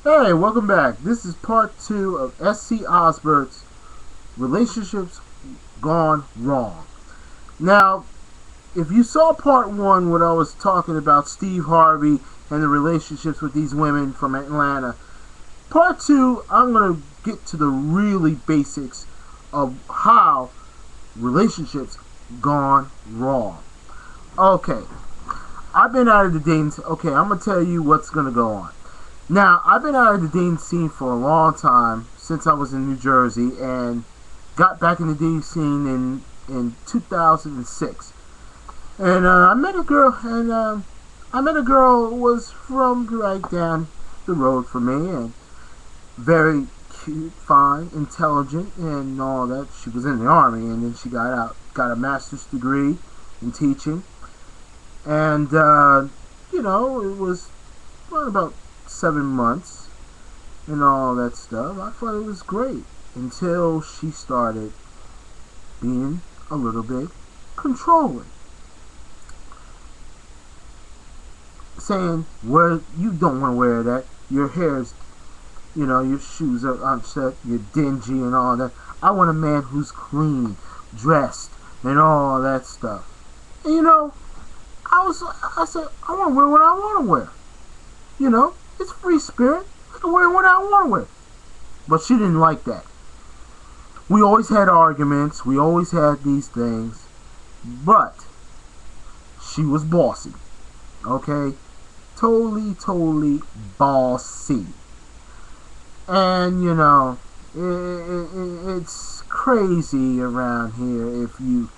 Hey, welcome back. This is part 2 of scOsbert's Relationships Gone Wrong. Now, if you saw part 1 when I was talking about Steve Harvey and the relationships with these women from Atlanta, part 2, I'm going to get to the really basics of how relationships gone wrong. Okay, I've been out of the dating. Okay, I'm going to tell you what's going to go on. Now, I've been out of the dating scene for a long time, since I was in New Jersey, and got back in the dating scene in 2006. And I met a girl, who was from right down the road from me, and very cute, fine, intelligent, and all that. She was in the Army, and then she got out, got a master's degree in teaching. And, it was about 7 months and all that stuff. I thought it was great until she started being a little bit controlling, saying, "Well, you don't want to wear that. Your hair's, your shoes are unset. You're dingy and all that. I want a man who's clean, dressed, and all that stuff." And I said, I want to wear what I want to wear. It's free spirit. I can wear what I want to wear. But she didn't like that. We always had arguments. We always had these things. But she was bossy. Okay? Totally bossy. And, it's crazy around here if you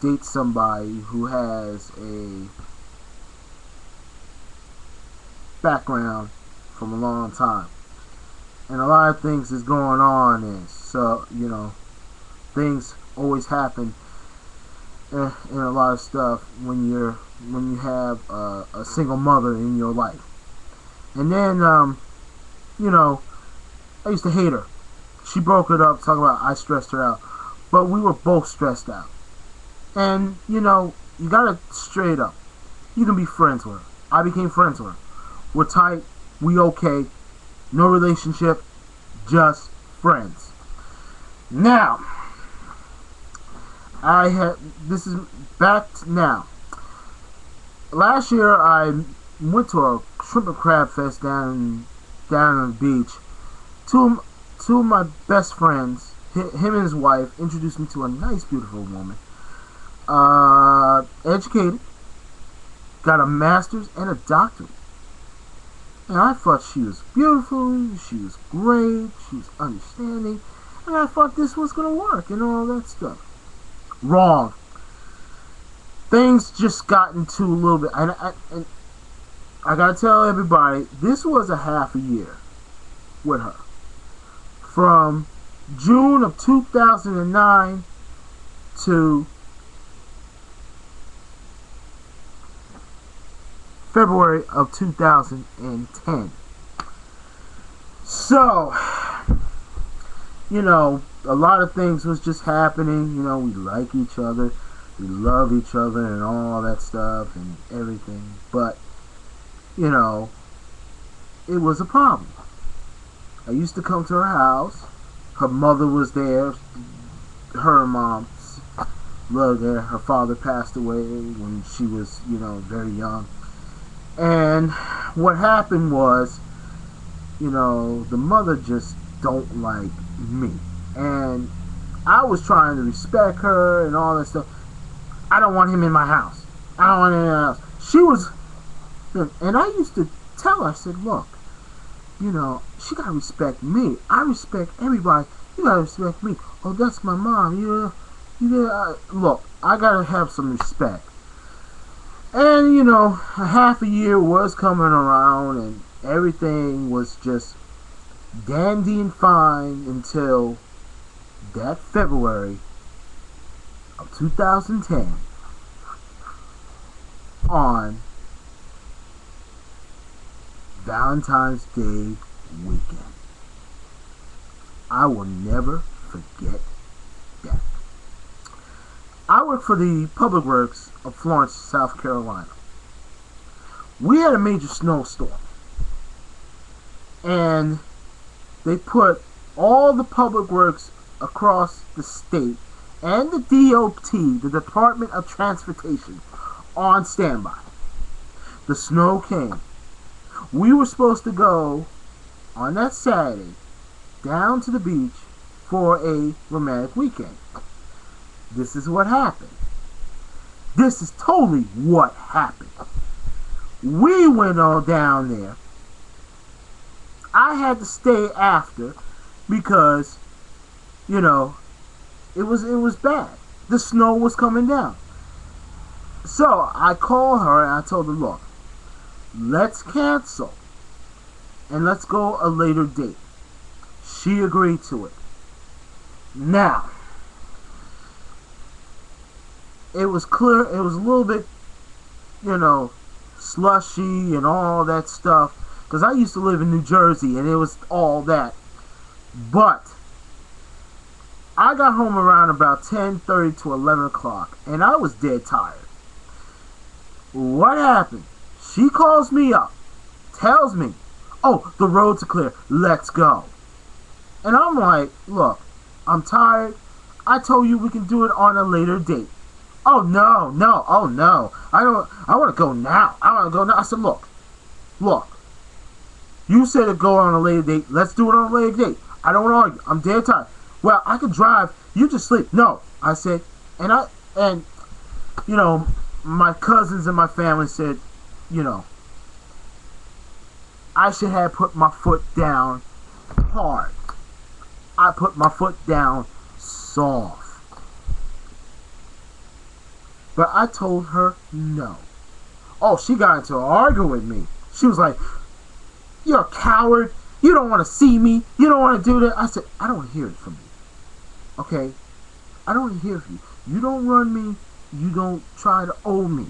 date somebody who has a background from a long time, and a lot of things is going on, and so things always happen in a lot of stuff when you have a single mother in your life. And then I used to hate her. She broke it up, talking about I stressed her out, but we were both stressed out. And you gotta straight up, you can be friends with her. I became friends with her. We're tight. We okay. No relationship. Just friends. Now, this is back now. Last year, I went to a shrimp and crab fest down on the beach. Two of my best friends, him and his wife, introduced me to a nice, beautiful woman. Educated. Got a master's and a doctorate. And I thought she was beautiful, she was great, she was understanding, and I thought this was going to work and all that stuff. Wrong. Things just got into a little bit, and I got to tell everybody, this was a half a year with her. From June of 2009 to February of 2010. So, a lot of things was just happening. We like each other, we love each other, and all that stuff, and everything. But, it was a problem. I used to come to her house. Her mother was there. Her mom lived there. Her father passed away when she was, very young. And what happened was, the mother just don't like me. And I was trying to respect her and all that stuff. I don't want him in my house. I don't want him in my house. She was, and I used to tell her, I said, look, she got to respect me. I respect everybody. You got to respect me. Oh, that's my mom. Look, I got to have some respect. And, a half a year was coming around, and everything was just dandy and fine until that February of 2010 on Valentine's Day weekend. I will never forget that. I work for the Public Works of Florence, South Carolina. We had a major snowstorm. and they put all the public works across the state and the DOT, the Department of Transportation, on standby. The snow came. We were supposed to go on that Saturday down to the beach for a romantic weekend. This is what happened. This is totally what happened. We went on down there. I had to stay after because, you know, it was bad. The snow was coming down. So I called her and I told her, look, let's cancel and let's go a later date. She agreed to it. Now, it was clear, it was a little bit, you know, slushy and all that stuff, because I used to live in New Jersey and it was all that. But I got home around about 10:30 to 11 o'clock and I was dead tired. What happened? She calls me up, tells me, oh, the roads are clear, let's go. And I'm like, look, I'm tired. I told you we can do it on a later date. Oh no, no, oh no. I want to go now. I want to go now. I said, look. You said to go on a later date. Let's do it on a later date. I don't want to argue. I'm dead tired. Well, I could drive. You just sleep. No, I said, and you know, my cousins and my family said, you know, I should have put my foot down hard. I put my foot down soft. But I told her no. Oh, she got into an argument with me. She was like, you're a coward. You don't want to see me. You don't want to do that. I said, I don't want to hear it from you. Okay? I don't want to hear it from you. You don't run me. You don't try to owe me.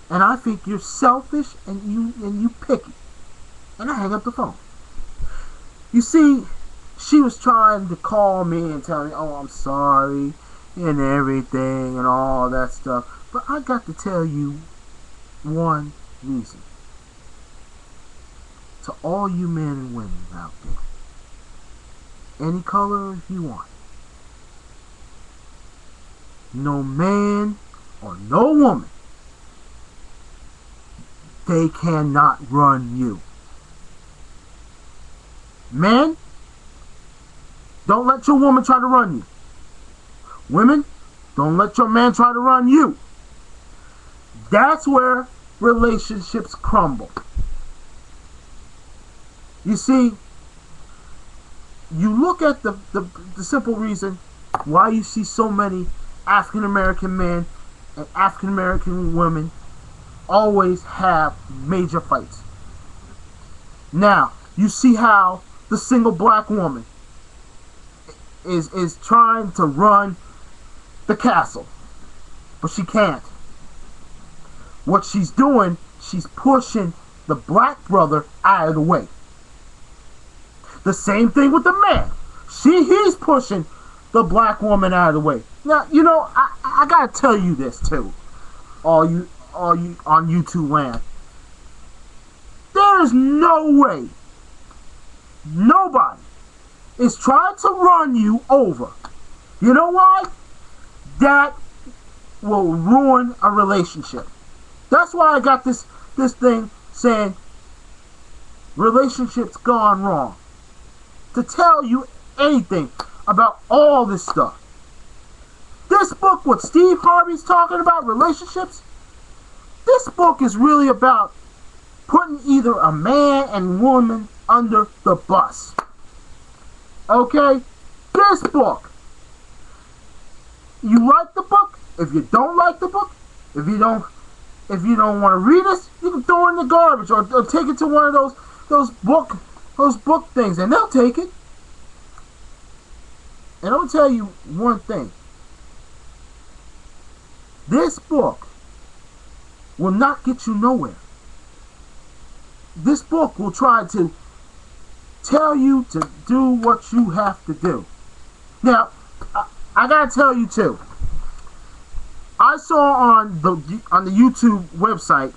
And I think you're selfish and you picky. And I hang up the phone. You see, she was trying to call me and tell me, oh, I'm sorry and everything and all that stuff. But I got to tell you one reason. To all you men and women out there, any color if you want, no man or no woman, they cannot run you. Men, don't let your woman try to run you. Women, don't let your man try to run you. That's where relationships crumble. You see, you look at the simple reason why you see so many African American men and African American women always have major fights. Now, you see how the single black woman is trying to run the castle, but she can't. What she's doing, she's pushing the black brother out of the way. The same thing with the man. He's pushing the black woman out of the way. Now, you know, I gotta tell you this too, all you on YouTube land. There is no way nobody is trying to run you over. You know why? That will ruin a relationship. That's why I got this thing saying relationships gone wrong. To tell you anything about all this stuff. This book, what Steve Harvey's talking about, relationships, this book is really about putting either a man and woman under the bus. Okay? This book. You like the book? If you don't like the book, if you don't want to read this, you can throw it in the garbage or take it to one of those book things and they'll take it. And I'll tell you one thing. This book will not get you nowhere. This book will try to tell you to do what you have to do. Now, I gotta tell you too. I saw on the YouTube website